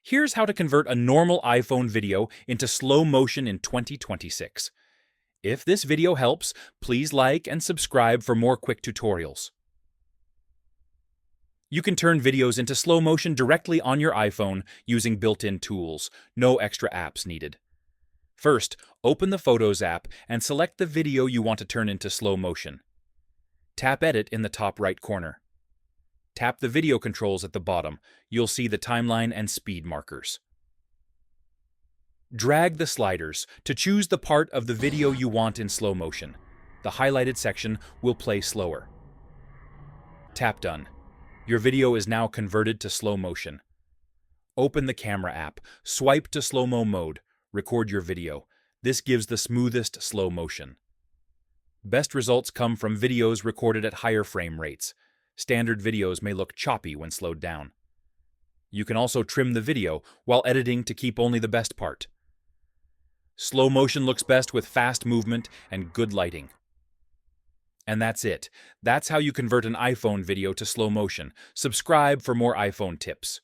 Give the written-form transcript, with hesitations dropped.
Here's how to convert a normal iPhone video into slow motion in 2026. If this video helps, please like and subscribe for more quick tutorials. You can turn videos into slow motion directly on your iPhone using built-in tools. No extra apps needed. First, open the Photos app and select the video you want to turn into slow motion. Tap Edit in the top right corner. Tap the video controls at the bottom. You'll see the timeline and speed markers. Drag the sliders to choose the part of the video you want in slow motion. The highlighted section will play slower. Tap Done. Your video is now converted to slow motion. Open the Camera app, swipe to Slo-Mo mode, record your video. This gives the smoothest slow motion. Best results come from videos recorded at higher frame rates. Standard videos may look choppy when slowed down. You can also trim the video while editing to keep only the best part. Slow motion looks best with fast movement and good lighting. And that's it. That's how you convert an iPhone video to slow motion. Subscribe for more iPhone tips.